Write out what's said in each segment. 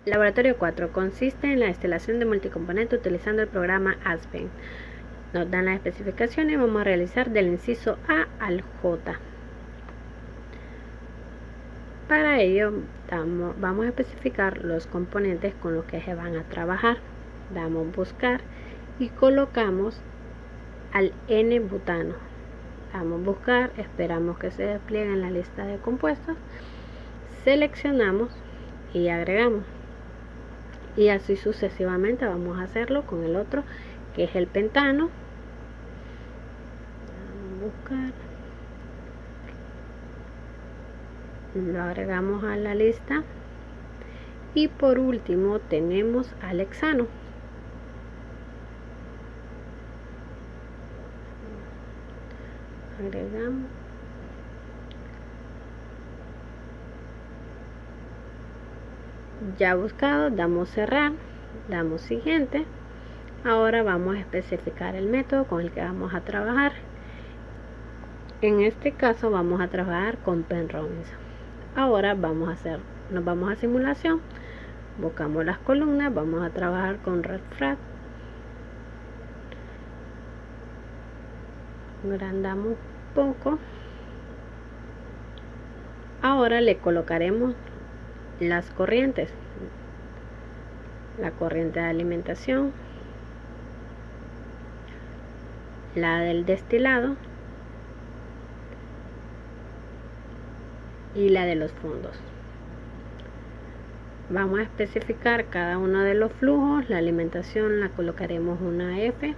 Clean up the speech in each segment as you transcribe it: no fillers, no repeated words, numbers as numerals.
Laboratorio 4 consiste en la destilación de multicomponente utilizando el programa Aspen. Nos dan las especificaciones y vamos a realizar del inciso A al J. Para ello vamos a especificar los componentes con los que se van a trabajar. Damos buscar y colocamos al N-butano. Damos buscar, esperamos que se despliegue en la lista de compuestos, seleccionamos y agregamos. Y así sucesivamente vamos a hacerlo con el otro, que es el pentano. Vamos a buscar, lo agregamos a la lista. Y por último tenemos al hexano. Agregamos. Ya buscado, damos cerrar, damos siguiente. Ahora vamos a especificar el método con el que vamos a trabajar. En este caso vamos a trabajar con Penrose. Ahora nos vamos a simulación, buscamos las columnas, vamos a trabajar con RedFrag. Agrandamos un poco. Ahora le colocaremos las corrientes, la corriente de alimentación, la del destilado y la de los fondos. Vamos a especificar cada uno de los flujos. La alimentación la colocaremos una F,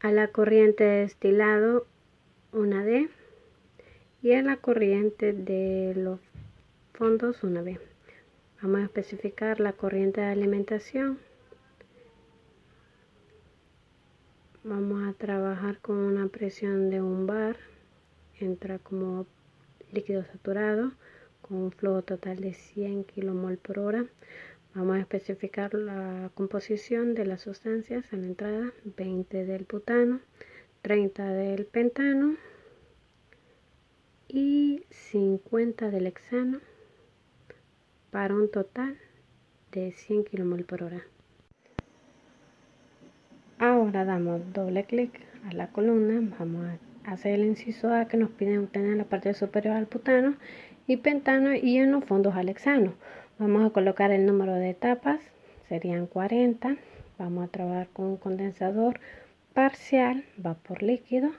a la corriente de destilado una D y a la corriente de los fondos una B. Vamos a especificar la corriente de alimentación. Vamos a trabajar con una presión de 1 bar. Entra como líquido saturado con un flujo total de 100 kmol por hora. Vamos a especificar la composición de las sustancias en la entrada: 20 del butano, 30 del pentano y 50 del hexano, para un total de 100 kmol por hora. Ahora damos doble clic a la columna, vamos a hacer el inciso A, que nos piden obtener la parte superior al butano y pentano y en los fondos al hexano. Vamos a colocar el número de etapas, serían 40. Vamos a trabajar con un condensador parcial, vapor líquido.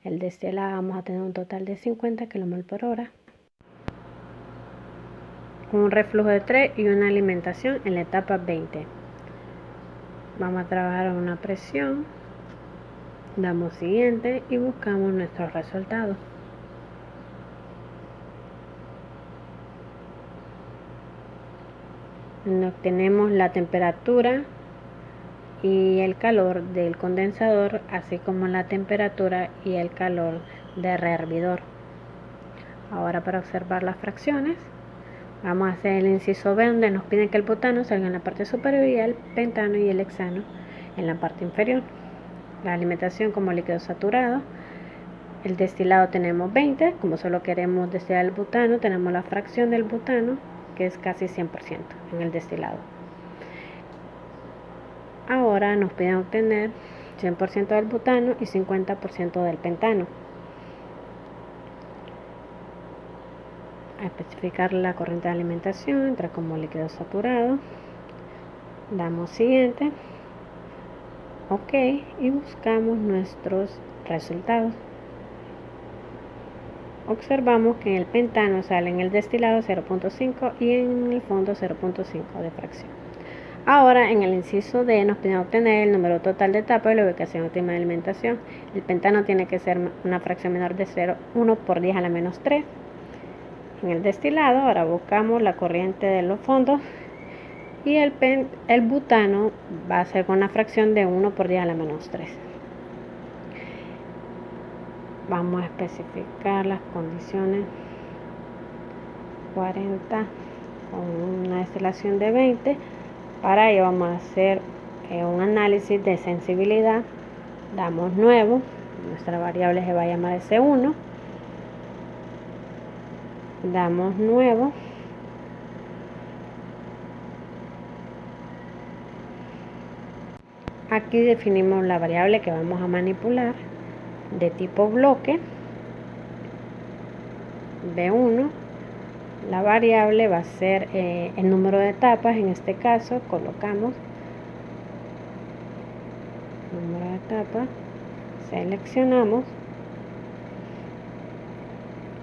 El destilado vamos a tener un total de 50 kmol por hora. Con un reflujo de 3 y una alimentación en la etapa 20. Vamos a trabajar a una presión, damos siguiente y buscamos nuestros resultados. Obtenemos la temperatura y el calor del condensador, así como la temperatura y el calor del rehervidor. Ahora, para observar las fracciones, vamos a hacer el inciso B, donde nos piden que el butano salga en la parte superior y el pentano y el hexano en la parte inferior. La alimentación como líquido saturado. El destilado tenemos 20, como solo queremos destilar el butano, tenemos la fracción del butano, que es casi 100% en el destilado. Ahora nos piden obtener 100% del butano y 50% del pentano. A especificar la corriente de alimentación, entra como líquido saturado, damos siguiente, ok, y buscamos nuestros resultados. Observamos que en el pentano sale en el destilado 0.5 y en el fondo 0.5 de fracción. Ahora, en el inciso D nos piden obtener el número total de etapas y la ubicación óptima de alimentación. El pentano tiene que ser una fracción menor de 0,1 por 10 a la menos 3. En el destilado, ahora buscamos la corriente de los fondos y el butano va a ser con una fracción de 1 por 10 a la menos 3. Vamos a especificar las condiciones: 40 con una destilación de 20. Para ello vamos a hacer un análisis de sensibilidad. Damos nuevo, nuestra variable se va a llamar S1. damos nuevo, aquí definimos la variable que vamos a manipular de tipo bloque B1. La variable va a ser el número de etapas. En este caso colocamos número de etapas, seleccionamos,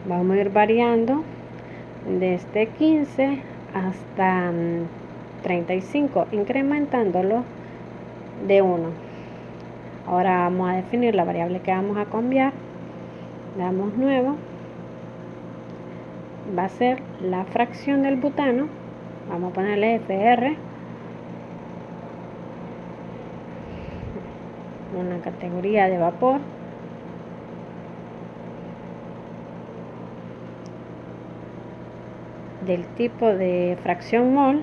vamos a ir variando desde 15 hasta 35, incrementándolo de 1. Ahora vamos a definir la variable que vamos a cambiar, damos nuevo, va a ser la fracción del butano, vamos a ponerle FR, una categoría de vapor, del tipo de fracción mol.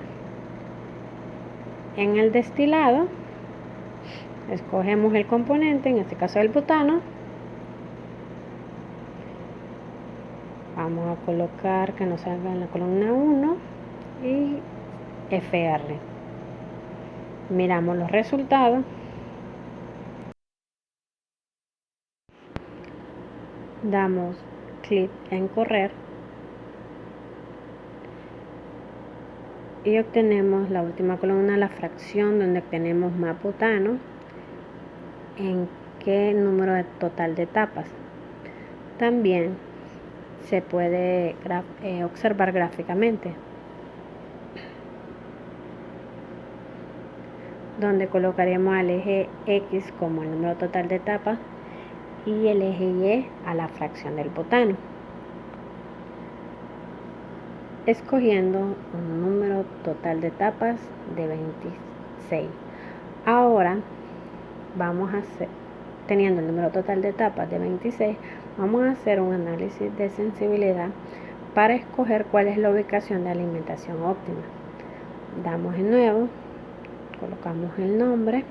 En el destilado escogemos el componente, en este caso el butano, vamos a colocar que nos salga en la columna 1 y FR. Miramos los resultados, damos clic en correr y obtenemos la última columna, la fracción donde obtenemos más butano, en qué número total de etapas. También se puede observar gráficamente, donde colocaremos al eje X como el número total de etapas y el eje Y a la fracción del butano, escogiendo un número total de etapas de 26. Ahora vamos a hacer, teniendo el número total de etapas de 26, vamos a hacer un análisis de sensibilidad para escoger cuál es la ubicación de alimentación óptima. Damos en nuevo, colocamos el nombre.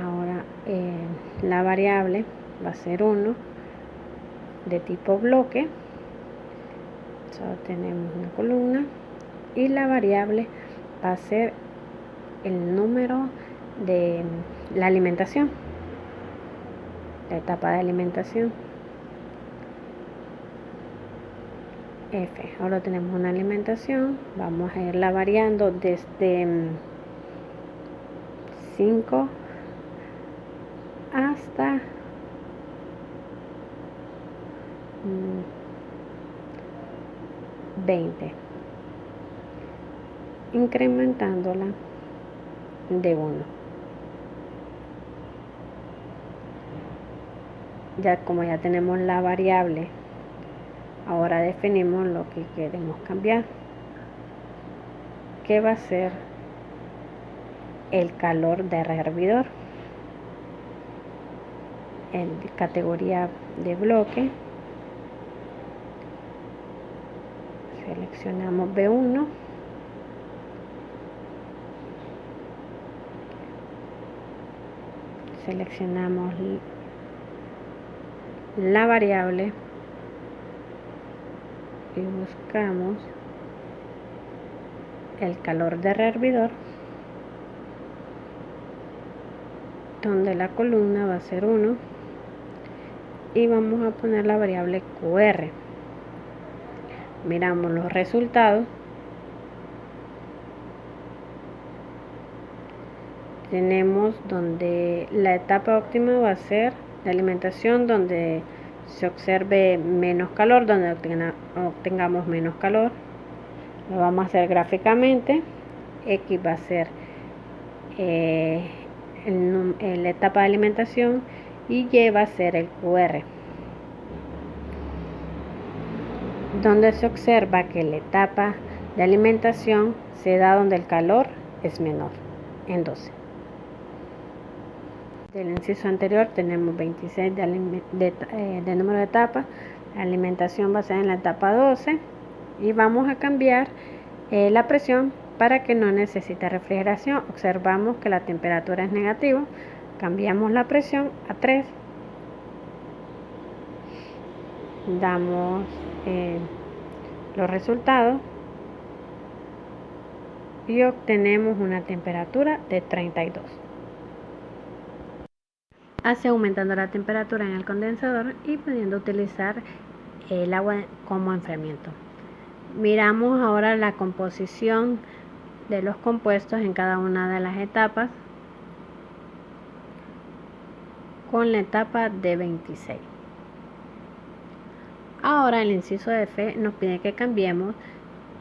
Ahora la variable va a ser 1 de tipo bloque, solo tenemos una columna, y la variable va a ser el número de la alimentación, la etapa de alimentación F. Ahora tenemos una alimentación, vamos a irla variando desde 5 hasta 20, incrementándola de 1. Ya como ya tenemos la variable, ahora definimos lo que queremos cambiar, que va a ser el calor de hervidor. En categoría de bloque seleccionamos B1, seleccionamos la variable y buscamos el calor de hervidor, donde la columna va a ser 1 y vamos a poner la variable QR. Miramos los resultados, tenemos donde la etapa óptima va a ser la alimentación, donde se observe menos calor, donde obtengamos menos calor. Lo vamos a hacer gráficamente. X va a ser la etapa de alimentación y Y va a ser el QR, donde se observa que la etapa de alimentación se da donde el calor es menor, en 12. Del inciso anterior tenemos 26 de número de etapas, la alimentación va a ser en la etapa 12 y vamos a cambiar la presión para que no necesite refrigeración. Observamos que la temperatura es negativa, cambiamos la presión a 3. Damos los resultados y obtenemos una temperatura de 32. Así aumentando la temperatura en el condensador y pudiendo utilizar el agua como enfriamiento. Miramos ahora la composición de los compuestos en cada una de las etapas con la etapa de 26. Ahora el inciso F nos pide que cambiemos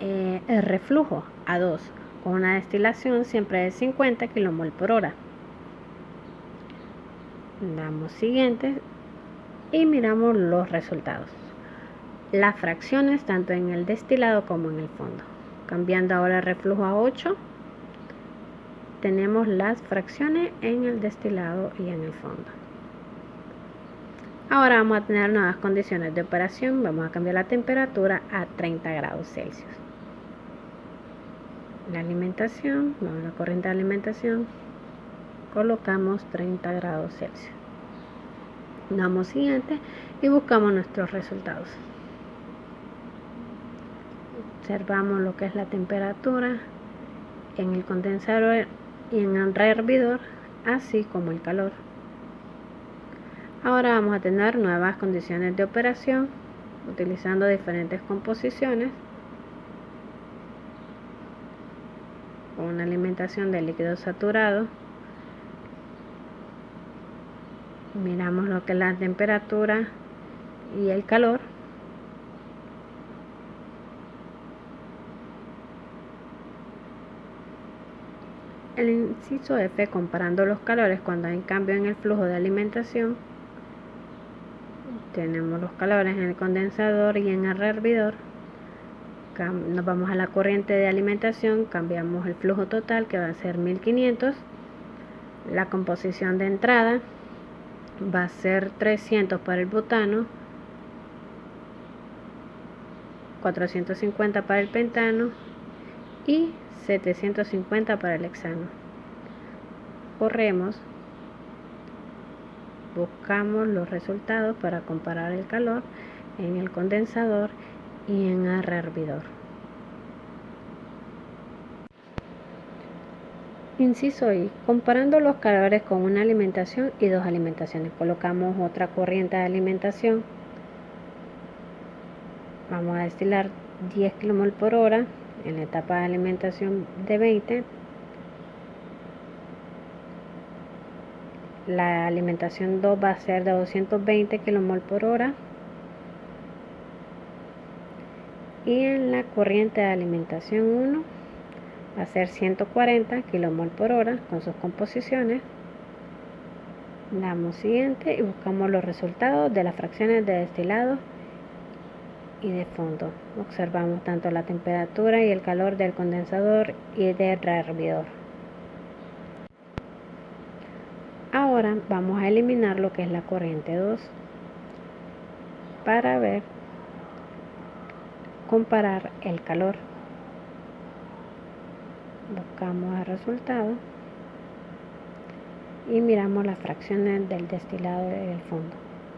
el reflujo a 2 con una destilación siempre de 50 kmol por hora. Damos siguiente y miramos los resultados. Las fracciones tanto en el destilado como en el fondo. Cambiando ahora el reflujo a 8, tenemos las fracciones en el destilado y en el fondo. Ahora vamos a tener nuevas condiciones de operación. Vamos a cambiar la temperatura a 30 grados Celsius. La alimentación, vamos a la corriente de alimentación, colocamos 30 grados Celsius. Damos siguiente y buscamos nuestros resultados. Observamos lo que es la temperatura en el condensador y en el rehervidor, así como el calor. Ahora vamos a tener nuevas condiciones de operación utilizando diferentes composiciones. Una alimentación de líquido saturado. Miramos lo que es la temperatura y el calor. El inciso F, comparando los calores cuando hay cambio en el flujo de alimentación. Tenemos los calores en el condensador y en el rehervidor. Nos vamos a la corriente de alimentación, cambiamos el flujo total que va a ser 1500. La composición de entrada va a ser 300 para el butano, 450 para el pentano y 750 para el hexano. Corremos, buscamos los resultados para comparar el calor en el condensador y en el rehervidor. Inciso I. Comparando los calores con una alimentación y dos alimentaciones. Colocamos otra corriente de alimentación. Vamos a destilar 10 kmol por hora en la etapa de alimentación de 20. La alimentación 2 va a ser de 220 kmol por hora. Y en la corriente de alimentación 1 va a ser 140 kmol por hora con sus composiciones. Damos siguiente y buscamos los resultados de las fracciones de destilado y de fondo. Observamos tanto la temperatura y el calor del condensador y del rehervidor. Ahora vamos a eliminar lo que es la corriente 2 para comparar el calor. Buscamos el resultado y miramos las fracciones del destilado del fondo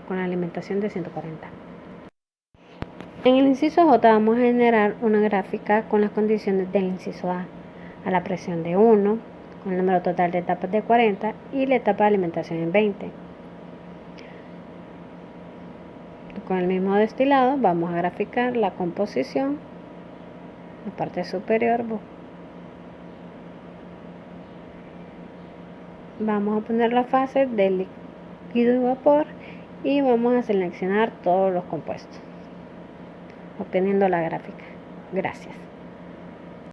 con la alimentación de 140. En el inciso J vamos a generar una gráfica con las condiciones del inciso A la presión de 1, con el número total de etapas de 40 y la etapa de alimentación en 20. Con el mismo destilado vamos a graficar la composición, la parte superior. Vamos a poner la fase de líquido y vapor y vamos a seleccionar todos los compuestos, obteniendo la gráfica. Gracias.